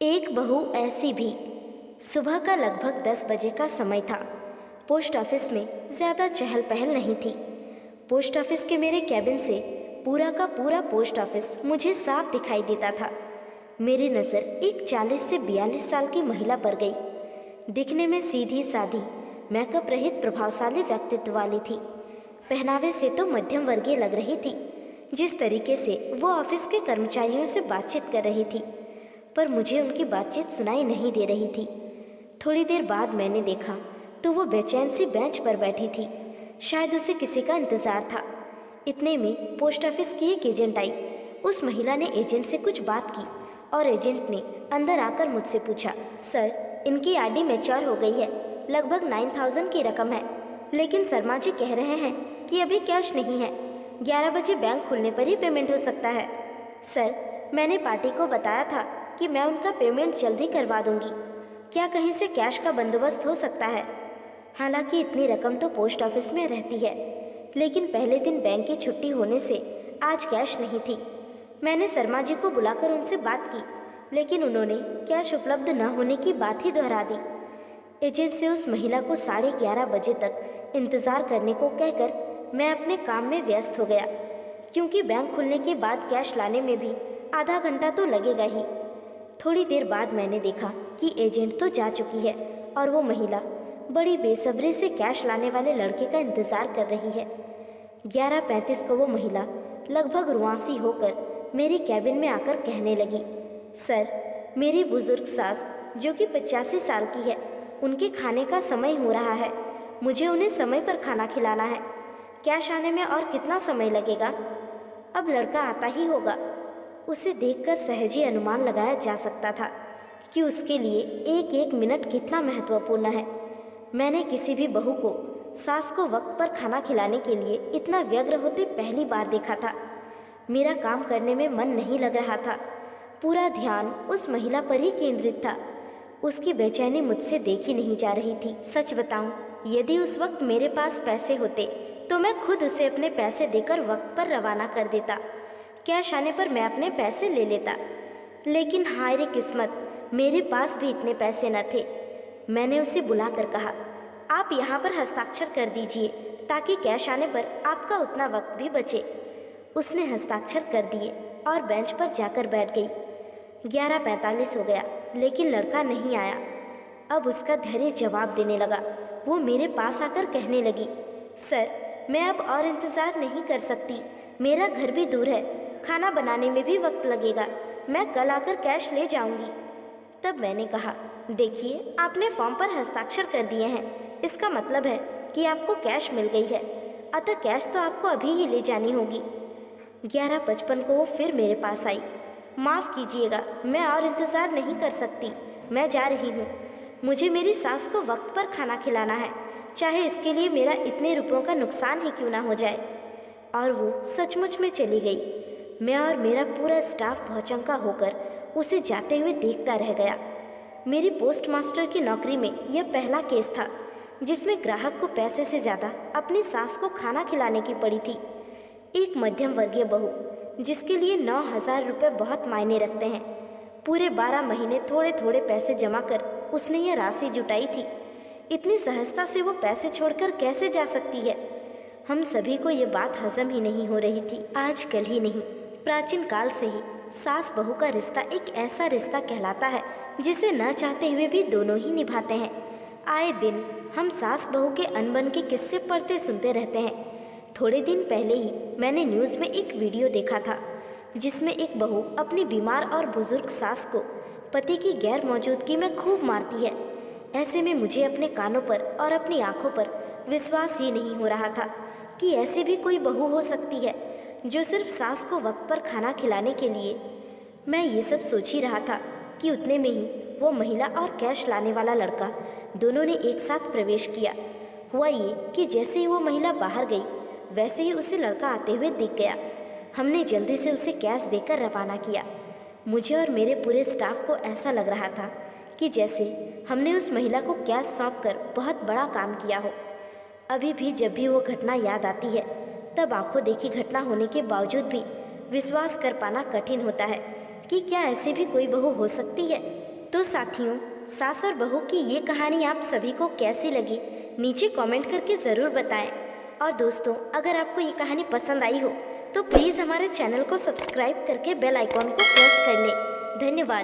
एक बहू ऐसी भी। सुबह का लगभग 10 बजे का समय था। पोस्ट ऑफिस में ज़्यादा चहल पहल नहीं थी। पोस्ट ऑफिस के मेरे कैबिन से पूरा का पूरा पोस्ट ऑफिस मुझे साफ दिखाई देता था। मेरी नज़र एक 40 से 42 साल की महिला पर गई। दिखने में सीधी सादी, मेकअप रहित प्रभावशाली व्यक्तित्व वाली थी। पहनावे से तो मध्यम वर्गीय लग रही थी। जिस तरीके से वो ऑफिस के कर्मचारियों से बातचीत कर रही थी, पर मुझे उनकी बातचीत सुनाई नहीं दे रही थी। थोड़ी देर बाद मैंने देखा तो वो बेचैन सी बेंच पर बैठी थी। शायद उसे किसी का इंतज़ार था। इतने में पोस्ट ऑफिस की एक एजेंट आई। उस महिला ने एजेंट से कुछ बात की और एजेंट ने अंदर आकर मुझसे पूछा, सर, इनकी आरडी मैच्योर हो गई है, लगभग 9000 की रकम है, लेकिन शर्मा जी कह रहे हैं कि अभी कैश नहीं है, 11 बजे बैंक खुलने पर ही पेमेंट हो सकता है। सर, मैंने पार्टी को बताया था कि मैं उनका पेमेंट जल्दी करवा दूंगी। क्या कहीं से कैश का बंदोबस्त हो सकता है? हालांकि इतनी रकम तो पोस्ट ऑफिस में रहती है, लेकिन पहले दिन बैंक की छुट्टी होने से आज कैश नहीं थी। मैंने शर्मा जी को बुलाकर उनसे बात की, लेकिन उन्होंने कैश उपलब्ध न होने की बात ही दोहरा दी। एजेंट से उस महिला को 11:30 बजे तक इंतज़ार करने को कहकर मैं अपने काम में व्यस्त हो गया, क्योंकि बैंक खुलने के बाद कैश लाने में भी आधा घंटा तो लगेगा ही। थोड़ी देर बाद मैंने देखा कि एजेंट तो जा चुकी है और वो महिला बड़ी बेसब्री से कैश लाने वाले लड़के का इंतज़ार कर रही है। 11:35 को वो महिला लगभग रुआंसी होकर मेरे कैबिन में आकर कहने लगी, सर, मेरी बुजुर्ग सास जो कि 85 साल की है, उनके खाने का समय हो रहा है। मुझे उन्हें समय पर खाना खिलाना है। कैश आने में और कितना समय लगेगा? अब लड़का आता ही होगा। उसे देखकर सहज ही अनुमान लगाया जा सकता था कि उसके लिए एक एक मिनट कितना महत्वपूर्ण है। मैंने किसी भी बहू को सास को वक्त पर खाना खिलाने के लिए इतना व्यग्र होते पहली बार देखा था। मेरा काम करने में मन नहीं लग रहा था। पूरा ध्यान उस महिला पर ही केंद्रित था। उसकी बेचैनी मुझसे देखी नहीं जा रही थी। सच बताऊं, यदि उस वक्त मेरे पास पैसे होते तो मैं खुद उसे अपने पैसे देकर वक्त पर रवाना कर देता। कैश आने पर मैं अपने पैसे ले लेता। लेकिन हाय रे किस्मत, मेरे पास भी इतने पैसे न थे। मैंने उसे बुलाकर कहा, आप यहाँ पर हस्ताक्षर कर दीजिए ताकि कैश आने पर आपका उतना वक्त भी बचे। उसने हस्ताक्षर कर दिए और बेंच पर जाकर बैठ गई। 11:45 हो गया, लेकिन लड़का नहीं आया। अब उसका धैर्य जवाब देने लगा। वो मेरे पास आकर कहने लगी, सर, मैं अब और इंतज़ार नहीं कर सकती। मेरा घर भी दूर है, खाना बनाने में भी वक्त लगेगा। मैं कल आकर कैश ले जाऊंगी। तब मैंने कहा, देखिए, आपने फॉर्म पर हस्ताक्षर कर दिए हैं, इसका मतलब है कि आपको कैश मिल गई है, अतः कैश तो आपको अभी ही ले जानी होगी। 11:55 को वो फिर मेरे पास आई। माफ़ कीजिएगा, मैं और इंतज़ार नहीं कर सकती, मैं जा रही हूँ। मुझे मेरी सास को वक्त पर खाना खिलाना है, चाहे इसके लिए मेरा इतने रुपयों का नुकसान ही क्यों ना हो जाए। और वो सचमुच में चली गई। मैं और मेरा पूरा स्टाफ भौचक्का होकर उसे जाते हुए देखता रह गया। मेरी पोस्ट मास्टर की नौकरी में यह पहला केस था जिसमें ग्राहक को पैसे से ज़्यादा अपनी सास को खाना खिलाने की पड़ी थी। एक मध्यम वर्गीय बहू जिसके लिए 9000 रुपये बहुत मायने रखते हैं। पूरे 12 महीने थोड़े थोड़े पैसे जमा कर उसने यह राशि जुटाई थी। इतनी सहजता से वो पैसे छोड़कर कैसे जा सकती है? हम सभी को ये बात हजम ही नहीं हो रही थी। आज कल ही नहीं, प्राचीन काल से ही सास बहू का रिश्ता एक ऐसा रिश्ता कहलाता है जिसे न चाहते हुए भी दोनों ही निभाते हैं। आए दिन हम सास बहू के अनबन के किस्से पढ़ते सुनते रहते हैं। थोड़े दिन पहले ही मैंने न्यूज़ में एक वीडियो देखा था जिसमें एक बहू अपनी बीमार और बुजुर्ग सास को पति की गैर मौजूदगी में खूब मारती है। ऐसे में मुझे अपने कानों पर और अपनी आंखों पर विश्वास ही नहीं हो रहा था कि ऐसी भी कोई बहू हो सकती है जो सिर्फ सास को वक्त पर खाना खिलाने के लिए। मैं ये सब सोच ही रहा था कि उतने में ही वो महिला और कैश लाने वाला लड़का दोनों ने एक साथ प्रवेश किया। हुआ ये कि जैसे ही वो महिला बाहर गई, वैसे ही उसे लड़का आते हुए दिख गया। हमने जल्दी से उसे कैश देकर रवाना किया। मुझे और मेरे पूरे स्टाफ को ऐसा लग रहा था कि जैसे हमने उस महिला को कैश सौंपकर बहुत बड़ा काम किया हो। अभी भी जब भी वो घटना याद आती है, तब आंखों देखी घटना होने के बावजूद भी विश्वास कर पाना कठिन होता है कि क्या ऐसी भी कोई बहू हो सकती है। तो साथियों, सास और बहू की ये कहानी आप सभी को कैसी लगी नीचे कमेंट करके ज़रूर बताएं। और दोस्तों, अगर आपको ये कहानी पसंद आई हो तो प्लीज़ हमारे चैनल को सब्सक्राइब करके बेल आइकॉन को प्रेस कर लें। धन्यवाद।